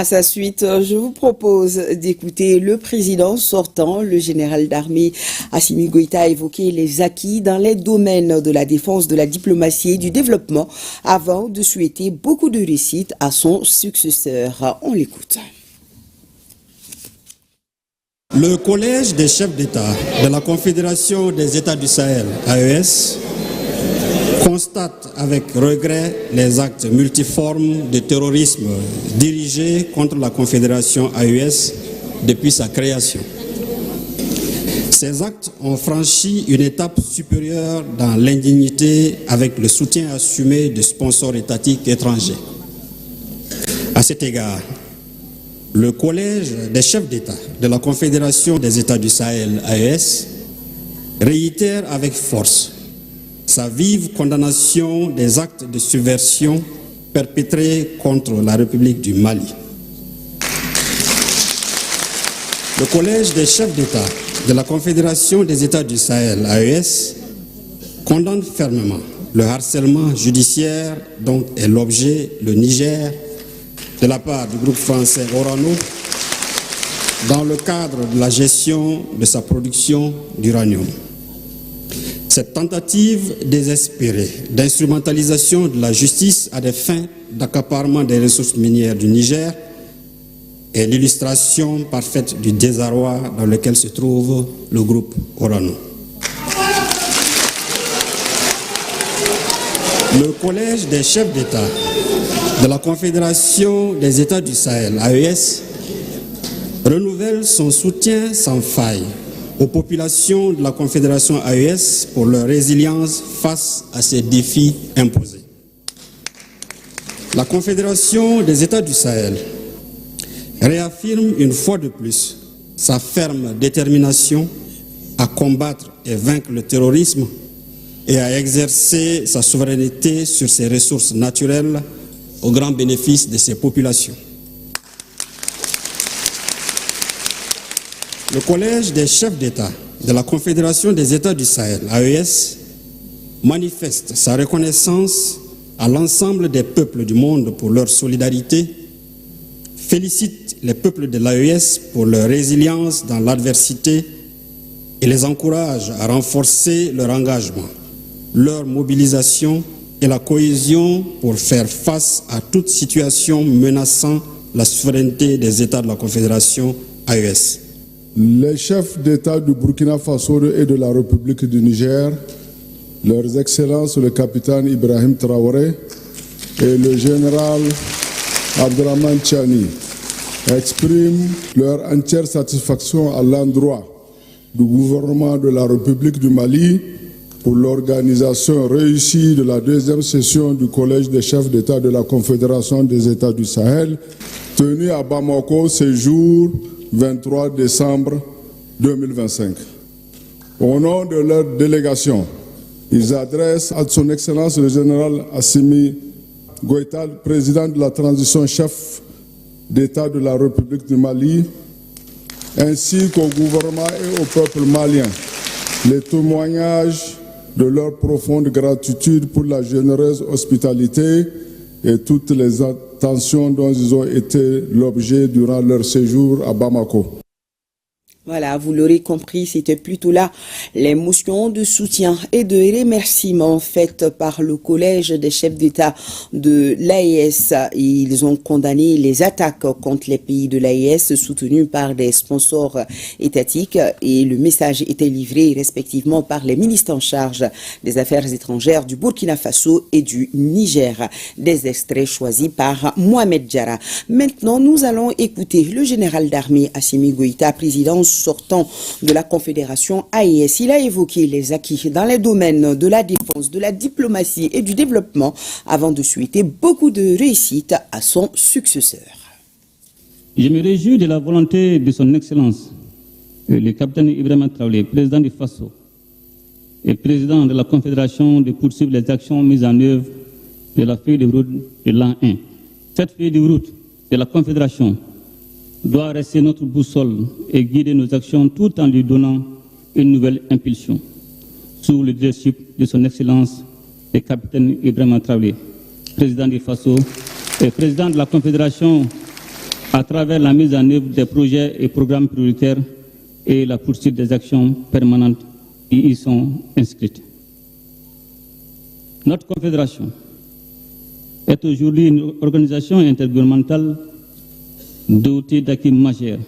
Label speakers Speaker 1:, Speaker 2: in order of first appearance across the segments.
Speaker 1: À sa suite, je vous propose d'écouter le président sortant, le général d'armée Assimi Goïta, évoquer les acquis dans les domaines de la défense, de la diplomatie et du développement avant de souhaiter beaucoup de réussite à son successeur. On l'écoute.
Speaker 2: Le Collège des chefs d'État de la Confédération des États du Sahel, AES, constate avec regret les actes multiformes de terrorisme dirigés contre la Confédération AES depuis sa création. Ces actes ont franchi une étape supérieure dans l'indignité avec le soutien assumé de sponsors étatiques étrangers. À cet égard, le Collège des chefs d'État de la Confédération des États du Sahel, AES, réitère avec force sa vive condamnation des actes de subversion perpétrés contre la République du Mali. Le Collège des chefs d'État de la Confédération des États du Sahel, AES, condamne fermement le harcèlement judiciaire dont est l'objet le Niger de la part du groupe français Orano dans le cadre de la gestion de sa production d'uranium. Cette tentative désespérée d'instrumentalisation de la justice à des fins d'accaparement des ressources minières du Niger est l'illustration parfaite du désarroi dans lequel se trouve le groupe Orano. Le Collège des chefs d'État de la Confédération des États du Sahel, AES, renouvelle son soutien sans faille aux populations de la Confédération AES pour leur résilience face à ces défis imposés. La Confédération des États du Sahel réaffirme une fois de plus sa ferme détermination à combattre et vaincre le terrorisme et à exercer sa souveraineté sur ses ressources naturelles au grand bénéfice de ses populations. Le Collège des chefs d'État de la Confédération des États du Sahel, AES, manifeste sa reconnaissance à l'ensemble des peuples du monde pour leur solidarité, félicite les peuples de l'AES pour leur résilience dans l'adversité et les encourage à renforcer leur engagement, leur mobilisation et la cohésion pour faire face à toute situation menaçant la souveraineté des États de la Confédération AES.
Speaker 3: Les chefs d'État du Burkina Faso et de la République du Niger, leurs excellences le capitaine Ibrahim Traoré et le général Abdraman Tchani, expriment leur entière satisfaction à l'endroit du gouvernement de la République du Mali pour l'organisation réussie de la deuxième session du Collège des chefs d'État de la Confédération des États du Sahel, tenue à Bamako ce jour 23 décembre 2025. Au nom de leur délégation, ils adressent à son Excellence le général Assimi Goïta, président de la transition chef d'État de la République du Mali, ainsi qu'au gouvernement et au peuple malien, les témoignages de leur profonde gratitude pour la généreuse hospitalité et toutes les attentions dont ils ont été l'objet durant leur séjour à Bamako.
Speaker 1: Voilà, vous l'aurez compris, c'était plutôt là les motions de soutien et de remerciement faites par le Collège des chefs d'État de l'AES. Ils ont condamné les attaques contre les pays de l'AES soutenus par des sponsors étatiques et le message était livré respectivement par les ministres en charge des Affaires étrangères du Burkina Faso et du Niger. Des extraits choisis par Mohamed Diarra. Maintenant, nous allons écouter le général d'armée Assimi Goïta, président sortant de la Confédération AES. Il a évoqué les acquis dans les domaines de la défense, de la diplomatie et du développement avant de souhaiter beaucoup de réussite à son successeur.
Speaker 4: Je me réjouis de la volonté de son Excellence, le capitaine Ibrahim Traoré, président du FASO et président de la Confédération, de poursuivre les actions mises en œuvre de la feuille de route de l'an 1. Cette feuille de route de la Confédération doit rester notre boussole et guider nos actions tout en lui donnant une nouvelle impulsion. Sous le leadership de son Excellence, le capitaine Ibrahim Traoré, président du FASO et président de la Confédération à travers la mise en œuvre des projets et programmes prioritaires et la poursuite des actions permanentes qui y sont inscrites. Notre confédération est aujourd'hui une organisation intergouvernementale dotée d'acquis majeurs,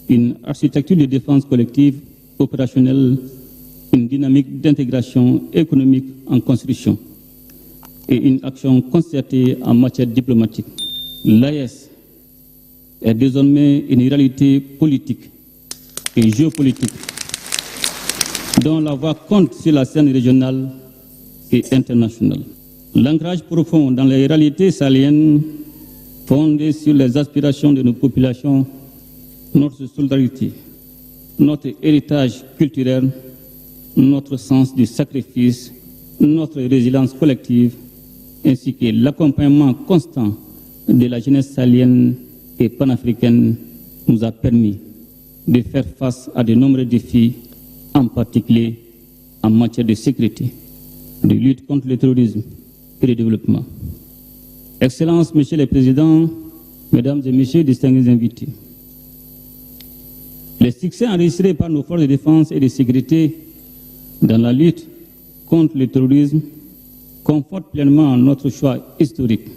Speaker 4: une architecture de défense collective opérationnelle, une dynamique d'intégration économique en construction et une action concertée en matière diplomatique. L'AES est désormais une réalité politique et géopolitique dont la voix compte sur la scène régionale et internationale. L'ancrage profond dans les réalités sahéliennes fondé sur les aspirations de nos populations, notre solidarité, notre héritage culturel, notre sens du sacrifice, notre résilience collective, ainsi que l'accompagnement constant de la jeunesse sahélienne et panafricaine nous a permis de faire face à de nombreux défis, en particulier en matière de sécurité, de lutte contre le terrorisme et de développement. Excellences, Messieurs les Présidents, Mesdames et Messieurs, distingués invités, les succès enregistrés par nos forces de défense et de sécurité dans la lutte contre le terrorisme confortent pleinement notre choix historique,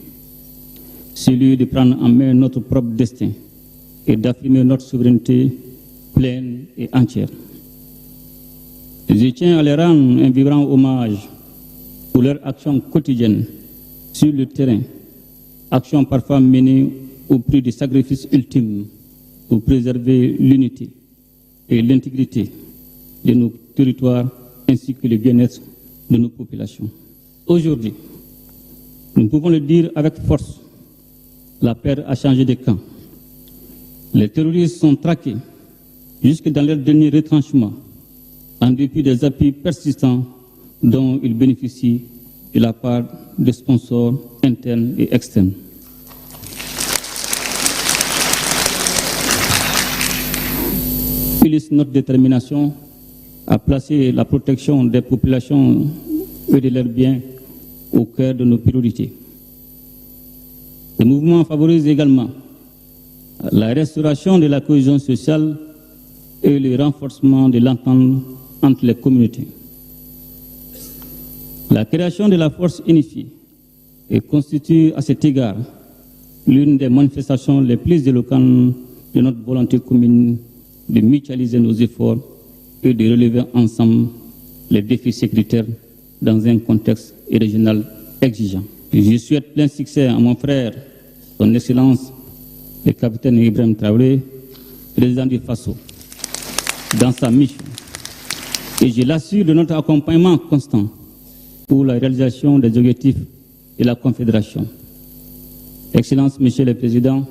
Speaker 4: celui de prendre en main notre propre destin et d'affirmer notre souveraineté pleine et entière. Je tiens à leur rendre un vibrant hommage pour leur action quotidienne sur le terrain, action parfois menée au prix du sacrifice ultime pour préserver l'unité et l'intégrité de nos territoires ainsi que le bien-être de nos populations. Aujourd'hui, nous pouvons le dire avec force, la paix a changé de camp. Les terroristes sont traqués jusque dans leur dernier retranchement en dépit des appuis persistants dont ils bénéficient de la part de sponsors internes et externes. Illustre notre détermination à placer la protection des populations et de leurs biens au cœur de nos priorités. Le mouvement favorise également la restauration de la cohésion sociale et le renforcement de l'entente entre les communautés. La création de la force unifiée et constitue à cet égard l'une des manifestations les plus éloquentes de notre volonté commune de mutualiser nos efforts et de relever ensemble les défis sécuritaires dans un contexte régional exigeant. Je souhaite plein succès à mon frère, son Excellence, le capitaine Ibrahim Traoré, président du FASO, dans sa mission. Et je l'assure de notre accompagnement constant pour la réalisation des objectifs de la Confédération. Excellences, Messieurs les Présidents,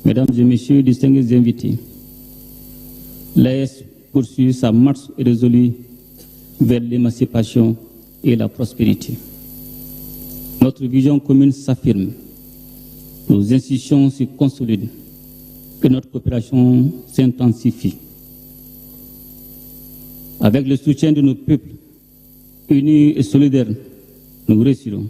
Speaker 4: Mesdames et Messieurs, distingués invités, l'AES poursuit sa marche résolue vers l'émancipation et la prospérité. Notre vision commune s'affirme, nos institutions se consolident et notre coopération s'intensifie. Avec le soutien de nos peuples, unis et solidaires, nous réussirons.